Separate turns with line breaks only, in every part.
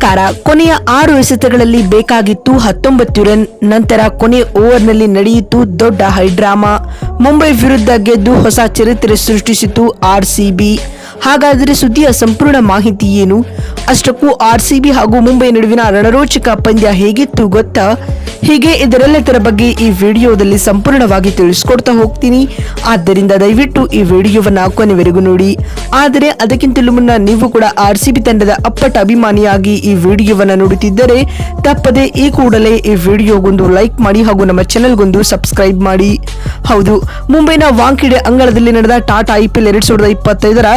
ನಮಸ್ಕಾರ. ಕೊನೆಯ 6 ಎಸೆತಗಳಲ್ಲಿ ಬೇಕಾಗಿತ್ತು 19 ರನ್. ನಂತರ ಕೊನೆ ಓವರ್ನಲ್ಲಿ ನಡೆಯಿತು ದೊಡ್ಡ ಹೈಡ್ರಾಮಾ. ಮುಂಬೈ ವಿರುದ್ಧ ಗೆದ್ದು ಹೊಸ ಚರಿತ್ರೆ ಸೃಷ್ಟಿಸಿತು ಆರ್ಸಿಬಿ. ಹಾಗಾದರೆ ಸುದ್ದಿಯ ಸಂಪೂರ್ಣ ಮಾಹಿತಿ ಏನು? ಅಷ್ಟಕ್ಕೂ ಆರ್ಸಿಬಿ ಹಾಗೂ ಮುಂಬೈ ನಡುವಿನ ರಣರೋಚಕ ಪಂದ್ಯ ಹೇಗಿತ್ತು ಗೊತ್ತಾ? ಹೀಗೆ ಇದರೆಲ್ಲದರ ಬಗ್ಗೆ ಈ ವಿಡಿಯೋದಲ್ಲಿ ಸಂಪೂರ್ಣವಾಗಿ ತಿಳಿಸ್ಕೊಡ್ತಾ ಹೋಗ್ತೀನಿ. ಆದ್ದರಿಂದ ದಯವಿಟ್ಟು ಈ ವಿಡಿಯೋವನ್ನ ಕೊನೆವರೆಗೂ ನೋಡಿ. ಆದರೆ ಅದಕ್ಕಿಂತಲೂ ಮುನ್ನ ನೀವು ಕೂಡ ಆರ್ಸಿಬಿ ತಂಡದ ಅಪ್ಪಟ ಅಭಿಮಾನಿಯಾಗಿ ಈ ವಿಡಿಯೋವನ್ನ ನೋಡುತ್ತಿದ್ದರೆ ತಪ್ಪದೆ ಈ ಕೂಡಲೇ ಈ ವಿಡಿಯೋಗೊಂದು ಲೈಕ್ ಮಾಡಿ ಹಾಗೂ ನಮ್ಮ ಚಾನೆಲ್ಗೊಂದು ಸಬ್ಸ್ಕ್ರೈಬ್ ಮಾಡಿ. ಹೌದು, ಮುಂಬೈನ ವಾಂಖೇಡೆ ಅಂಗಳದಲ್ಲಿ ನಡೆದ ಟಾಟಾ IPL 2025ರ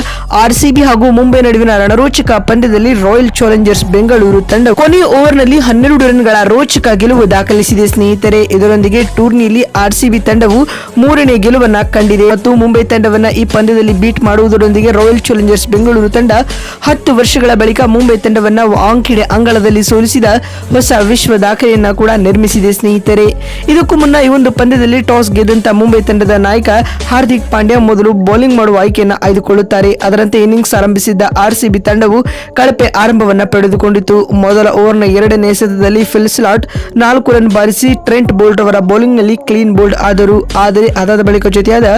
ಆರ್ಸಿಬಿ ಹಾಗೂ ಮುಂಬೈ ನಡುವಿನ ರಣರೋಚಕ ಪಂದ್ಯದಲ್ಲಿ ರಾಯಲ್ ಚಾಲೆಂಜರ್ಸ್ ಬೆಂಗಳೂರು ತಂಡ ಕೊನೆಯ ಓವರ್ನಲ್ಲಿ 12 ರನ್ಗಳ ರೋಚಕ ಗೆಲುವು ದಾಖಲಿಸಿದೆ ಸ್ನೇಹಿತರೆ. ಇದರೊಂದಿಗೆ ಟೂರ್ನಿಯಲ್ಲಿ ಆರ್ಸಿಬಿ ತಂಡವು 3ನೇ ಗೆಲುವನ್ನ ಕಂಡಿದೆ ಮತ್ತು ಮುಂಬೈ ತಂಡವನ್ನ ಈ ಪಂದ್ಯದಲ್ಲಿ ಬೀಟ್ ಮಾಡುವುದರೊಂದಿಗೆ ರಾಯಲ್ ಚಾಲೆಂಜರ್ಸ್ ಬೆಂಗಳೂರು ತಂಡ 10 ವರ್ಷಗಳ ಬಳಿಕ ಮುಂಬೈ ತಂಡವನ್ನ ವಾಂಖೇಡೆ ಅಂಗಳದಲ್ಲಿ ಸೋಲಿಸಿದ ಹೊಸ ವಿಶ್ವ ದಾಖಲೆಯನ್ನ ಕೂಡ ನಿರ್ಮಿಸಿದೆ ಸ್ನೇಹಿತರೆ. ಇದಕ್ಕೂ ಮುನ್ನ ಈ ಒಂದು ಪಂದ್ಯದಲ್ಲಿ ಟಾಸ್ ಗೆದ್ದಂತ ಮುಂಬೈ ತಂಡದ ನಾಯಕ ಹಾರ್ದಿಕ್ ಪಾಂಡ್ಯ ಮೊದಲು ಬೌಲಿಂಗ್ ಮಾಡುವ ಆಯ್ಕೆಯನ್ನು ಆಯ್ದುಕೊಳ್ಳುತ್ತಾರೆ. ಅದರಂತೆ ಇನ್ನಿಂಗ್ಸ್ ಆರಂಭಿಸಿದ್ದ ಆರ್ಸಿಬಿ ತಂಡವು ಕಳಪೆ ಆರಂಭವನ್ನ ಪಡೆದುಕೊಂಡಿತು. ಮೊದಲ ಓವರ್ನ 2ನೇ ಎಸೆತದಲ್ಲಿ ಫಿಲ್ ಸ್ಲಾಟ್ 4 ರನ್ ಬಾರಿಸಿ ಟ್ರೆಂಟ್ ಬೋಲ್ಟ್ ಅವರ ಬೌಲಿಂಗ್ ನಲ್ಲಿ ಕ್ಲೀನ್ ಬೋಲ್ಡ್ ಆದರು. ಆದರೆ ಅದಾದ ಬಳಿಕ ಜೊತೆಯಾದ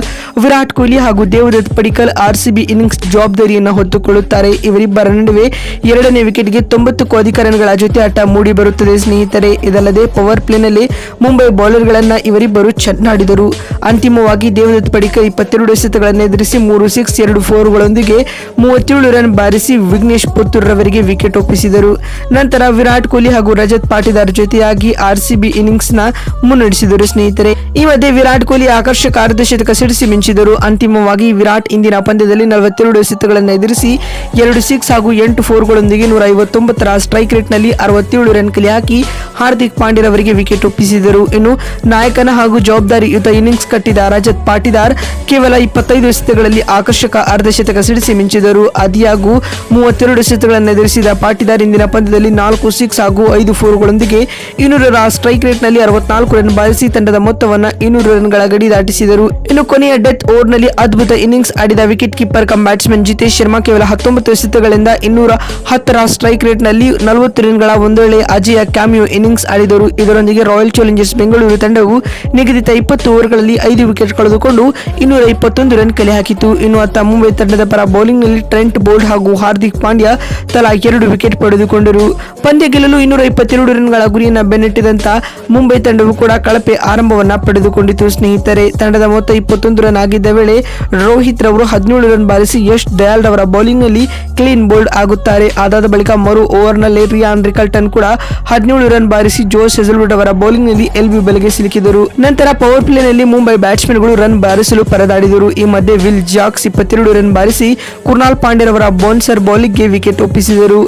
ವಿರಾಟ್ ಕೊಹ್ಲಿ ಹಾಗೂ ದೇವದತ್ ಪಡಿಕ್ಕಲ್ ಆರ್ಸಿಬಿ ಇನ್ನಿಂಗ್ಸ್ ಜವಾಬ್ದಾರಿಯನ್ನು ಹೊತ್ತುಕೊಳ್ಳುತ್ತಾರೆ. ಇವರಿಬ್ಬರ ನಡುವೆ 2ನೇ ವಿಕೆಟ್ಗೆ 90ಕ್ಕೂ ಅಧಿಕ ರನ್ಗಳ ಜೊತೆಯಾಟ ಮೂಡಿ ಬರುತ್ತದೆ ಸ್ನೇಹಿತರೆ. ಇದಲ್ಲದೆ ಪವರ್ ಪ್ಲೇನಲ್ಲಿ ಮುಂಬೈ ಬೌಲರ್ಗಳನ್ನ ಇವರಿಬ್ಬರು ಚೆನ್ನಾಡಿದರು. ಅಂತಿಮವಾಗಿ ದೇವದತ್ ಪಡಿಕ್ಕಲ್ 22 ಎಸೆತಗಳನ್ನು ಎದುರಿಸಿ 3 6 2 4ಗಳೊಂದಿಗೆ 37 ರನ್ ಬಾರಿಸಿ ವಿಘ್ನೇಶ್ ಪುತ್ತೂರ್ ರವರಿಗೆ ವಿಕೆಟ್ ಒಪ್ಪಿಸಿದರು. ನಂತರ ವಿರಾಟ್ ಕೊಹ್ಲಿ ಹಾಗೂ ರಜತ್ ಪಾಟಿದಾರ್ ಜೊತೆಯಾಗಿ ಆರ್ಸಿಬಿ ಇನ್ನಿಂಗ್ಸ್ ನ ಮುನ್ನಡೆಸಿದರು ಸ್ನೇಹಿತರೆ. ಈ ಮಧ್ಯೆ ವಿರಾಟ್ ಕೊಹ್ಲಿ ಆಕರ್ಷಕ ಅರ್ಧಶತಕ ಸಿಡಿಸಿ ಮಿಂಚಿದರು. ಅಂತಿಮವಾಗಿ ವಿರಾಟ್ ಇಂದಿನ ಪಂದ್ಯದಲ್ಲಿ 42 ಎಸೆತಗಳನ್ನು ಎದುರಿಸಿ 2 6 ಹಾಗೂ 8 4ಗಳೊಂದಿಗೆ 159ರ ಸ್ಟ್ರೈಕ್ ರೇಟ್ ನಲ್ಲಿ 67 ರನ್ ಕಲೆ ಹಾಕಿ ಹಾರ್ದಿಕ್ ಪಾಂಡ್ಯರವರಿಗೆ ವಿಕೆಟ್ ಒಪ್ಪಿಸಿದರು. ಇನ್ನು ನಾಯಕನ ಹಾಗೂ ಜವಾಬ್ದಾರಿಯುತ ಇನ್ನಿಂಗ್ಸ್ ಕಟ್ಟಿದ ರಜತ್ ಪಾಟಿದಾರ್ ಕೇವಲ 25 ಎಸೆತಗಳಲ್ಲಿ ಆಕರ್ಷಕ ಅರ್ಧಶತಕ ಸಿಡಿಸಿ ಮಿಂಚಿದರು. ಆದಿಯಾಗೂ 32 ಎಸೆತಗಳನ್ನು ಎದುರಿಸಿದ ಪಾಟಿದಾರ್ ಇಂದಿನ ಪಂದ್ಯದಲ್ಲಿ 4 6 ಹಾಗೂ 5 4ಗಳೊಂದಿಗೆ 200ರ ಸ್ಟ್ರೈಕ್ ರೇಟ್ ನಲ್ಲಿ 64 ರನ್ ಬಾರಿಸಿ ತಂಡದ ಮೊತ್ತವನ್ನ 200 ರನ್ಗಳ ಗಡಿ ದಾಟಿಸಿದರು. ಇನ್ನು ಕೊನೆಯ ಡೆತ್ ಓವರ್ ನಲ್ಲಿ ಅದ್ಭುತ ಇನ್ನಿಂಗ್ಸ್ ಆಡಿದ wicket keeper come batsman Jitesh Sharma ಕೇವಲ 19 ಎಸೆತಗಳಿಂದ 210ರ ಸ್ಟ್ರೈಕ್ ರೇಟ್ ನಲ್ಲಿ 40 ರನ್ಗಳ ಒಂದೊಳ್ಳೆ ಅಜೇಯ ಕ್ಯಾಮಿಯೋ ಇನ್ನಿಂಗ್ಸ್ ಆಡಿದರು. ಇದರೊಂದಿಗೆ ರಾಯಲ್ ಚಾಲೆಂಜರ್ಸ್ ಬೆಂಗಳೂರು ತಂಡವು ನಿಗದಿತ 20 ಓವರ್ಗಳಲ್ಲಿ 5 ವಿಕೆಟ್ ಕಳೆದುಕೊಂಡು 221 ರನ್ ಕಲೆ ಹಾಕಿತು. ಇನ್ನು ಅತ್ತ ಮುಂಬೈ ತಂಡದ ಪರ ಬೌಲಿಂಗ್ ನಲ್ಲಿ ಟ್ರೆಂಟ್ ಬೋಲ್ಟ್ ಹಾಗೂ ಹಾರ್ದಿಕ್ ಪಾಂಡ್ಯ ತಲಾ 2 ವಿಕೆಟ್ ಪಡೆದುಕೊಂಡರು. ಪಂದ್ಯ ಗೆಲ್ಲಲು 222 ರನ್ಗಳ ಗುರಿಯನ್ನ ಬೆನ್ನಟ್ಟಿದಂತ ಮುಂಬೈ ತಂಡವು ಕೂಡ ಕಳಪೆ ಆರಂಭವನ್ನ ಪಡೆದುಕೊಂಡಿತು ಸ್ನೇಹಿತರೆ. ತಂಡದ ಮೊತ್ತ 21 ರನ್ ಆಗಿದ್ದ ವೇಳೆ ರೋಹಿತ್ ರವರು 17 ರನ್ ಬಾರಿಸಿ ಯಶ್ ದಯಾಲ್ ರವರ ಬೌಲಿಂಗ್ ನಲ್ಲಿ ಕ್ಲೀನ್ ಬೋಲ್ಡ್ ಆಗುತ್ತಾರೆ. ಅದಾದ ಬಳಿಕ ಮರು ಓವರ್ ನಲ್ಲಿ ರಿಯಾನ್ ರಿಕಲ್ಟನ್ ಕೂಡ 17 ರನ್ ಬಾರಿಸಿ ಜೋಸ್ ಹೆಜಲ್ವುಡ್ ಅವರ ಬೌಲಿಂಗ್ ನಲ್ಲಿ LB ಬಲೆಗೆ ಸಿಲುಕಿದರು. ನಂತರ ಪವರ್ ಪ್ಲೇ ನಲ್ಲಿ ಮುಂಬೈ ಬ್ಯಾಟ್ಸ್ಮನ್ ಗಳು ರನ್ ಬಾರಿಸಲು ಪರದಾಡಿದರು. ಈ ಮಧ್ಯೆ ವಿಲ್ ಜಾಕ್ಸ್ 22 ರನ್ ಬಾರಿಸಿ ಕುರ್ನಾಲ್ ಪಾಂಡ್ಯರವರ ಬೌನ್ಸರ್ ಬೌಲಿಂಗ್ ಗೆ ವಿಕೆಟ್ ಒಪ್ಪಿಸಿದರು.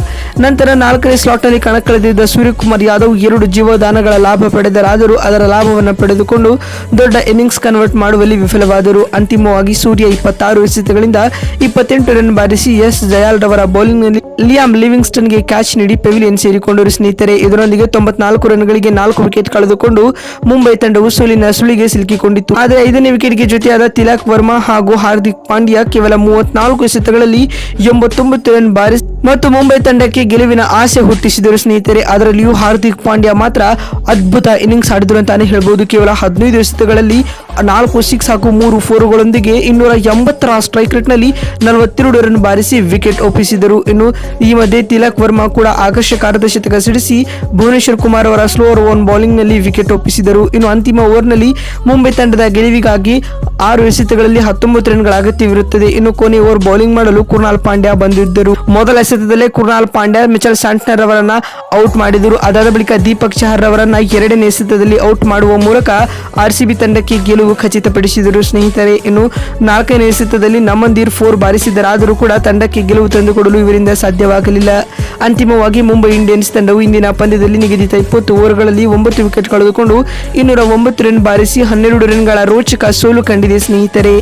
ನಂತರ 4ನೇ ಸ್ಲಾಟ್ ನಲ್ಲಿ ಕಣಕ್ಕಿಳಿದಿದ್ದ ಸೂರ್ಯಕುಮಾರ್ ಯಾದವ್ 2 ಜೀವದಾನಗಳ ಲಾಭ ಪಡೆದರಾದರೂ ಅದರ ಲಾಭವನ್ನು ಪಡೆದುಕೊಂಡು ದೊಡ್ಡ ಇನ್ನಿಂಗ್ಸ್ ಕನ್ವರ್ಟ್ ಮಾಡುವಲ್ಲಿ ವಿಫಲವಾದರು. ಅಂತಿಮವಾಗಿ ಸೂರ್ಯ 26 ಎಸೆತಗಳಿಂದ 28 ರನ್ ಬಾರಿಸಿ ಎಸ್ ಜಯಾಲ್ ರವರ ಬೌಲಿಂಗ್ ನಲ್ಲಿ ಲಿಯಾಮ್ ಲಿವಿಂಗ್ಸ್ಟನ್ ಗೆ ಕ್ಯಾಚ್ ನೀಡಿ ಪೆವಿಲಿಯನ್ ಸೇರಿಕೊಂಡರು ಸ್ನೇಹಿತರೆ. ಇದರೊಂದಿಗೆ 94 ರನ್ಗಳಿಗೆ 4 ವಿಕೆಟ್ ಕಳೆದುಕೊಂಡು ಮುಂಬೈ ತಂಡವು ಸೋಲಿನ ಸುಳಿಗೆ ಸಿಲುಕಿಕೊಂಡಿತ್ತು. ಆದರೆ 5ನೇ ವಿಕೆಟ್ಗೆ ಜೊತೆಯಾದ ತಿಲಕ್ ವರ್ಮಾ ಹಾಗೂ ಹಾರ್ದಿಕ್ ಪಾಂಡ್ಯ ಕೇವಲ 34 ಎಸೆತಗಳಲ್ಲಿ 89 ರನ್ ಬಾರಿಸಿ ಮತ್ತು ಮುಂಬೈ ತಂಡಕ್ಕೆ ಗೆಲುವಿನ ಆಸೆ ಹುಟ್ಟಿಸಿದರು ಸ್ನೇಹಿತರೆ. ಅದರಲ್ಲಿಯೂ ಹಾರ್ದಿಕ್ ಪಾಂಡ್ಯ ಮಾತ್ರ ಅದ್ಭುತ ಇನ್ನಿಂಗ್ಸ್ ಆಡಿದರು ಅಂತಾನೆ ಹೇಳ್ಬಹುದು. ಕೇವಲ 15 ಎಸೆತಗಳಲ್ಲಿ 4 6 ಹಾಗೂ 3 4ಗಳೊಂದಿಗೆ 280ರ ಸ್ಟ್ರೈಕ್ ರೇಟ್ ನಲ್ಲಿ 42 ರನ್ ಬಾರಿಸಿ ವಿಕೆಟ್ ಒಪ್ಪಿಸಿದರು. ಇನ್ನು ಈ ಮಧ್ಯೆ ತಿಲಕ್ ವರ್ಮಾ ಕೂಡ ಆಕರ್ಷಕ ಅರ್ಧಶತಕ ಸಿಡಿಸಿ ಭುವನೇಶ್ವರ್ ಕುಮಾರ್ ಅವರ ಸ್ಲೋವರ್ ಓನ್ ಬೌಲಿಂಗ್ ನಲ್ಲಿ ವಿಕೆಟ್ ಒಪ್ಪಿಸಿದರು. ಇನ್ನು ಅಂತಿಮ ಓವರ್ ನಲ್ಲಿ ಮುಂಬೈ ತಂಡದ ಗೆಲುವಿಗಾಗಿ 6 ಎಸೆತಗಳಲ್ಲಿ 19 ರನ್ಗಳ ಅಗತ್ಯವಿರುತ್ತದೆ. ಇನ್ನು ಕೊನೆ ಓವರ್ ಬೌಲಿಂಗ್ ಮಾಡಲು ಕುರ್ನಾಲ್ ಪಾಂಡ್ಯ ಬಂದಿದ್ದರು. ಮೊದಲ ಎಸೆತದಲ್ಲೇ ಕುರ್ನಾಲ್ ಪಾಂಡ್ಯ ಮಿಚೆಲ್ ಸ್ಯಾಂಟ್ನರ್ ಅವರನ್ನ ಔಟ್ ಮಾಡಿದರು. ಅದಾದ ಬಳಿಕ ದೀಪಕ್ ಚಹರ್ ಅವರನ್ನ 2ನೇ ಎಸೆತದಲ್ಲಿ ಔಟ್ ಮಾಡುವ ಮೂಲಕ ಆರ್ಸಿಬಿ ತಂಡಕ್ಕೆ ಗೆಲುವು ಖಚಿತಪಡಿಸಿದರು ಸ್ನೇಹಿತರೆ. ಇನ್ನು 4ನೇ ಎಸೆತದಲ್ಲಿ ನಮಂದೀರ್ 4 ಬಾರಿಸಿದರಾದರೂ ಕೂಡ ತಂಡಕ್ಕೆ ಗೆಲುವು ತಂದುಕೊಡಲು ಇವರಿಂದ ಸಾಧ್ಯವಾಗಲಿಲ್ಲ. ಅಂತಿಮವಾಗಿ ಮುಂಬೈ ಇಂಡಿಯನ್ಸ್ ತಂಡವು ಇಂದಿನ ಪಂದ್ಯದಲ್ಲಿ ನಿಗದಿತ 20 ಓವರ್ಗಳಲ್ಲಿ 9 ವಿಕೆಟ್ ಕಳೆದುಕೊಂಡು 209 ರನ್ ಬಾರಿಸಿ 12 ರನ್ಗಳ ರೋಚಕ ಸೋಲು ಕಂಡಿದೆ ಸ್ನೇಹಿತರೆ.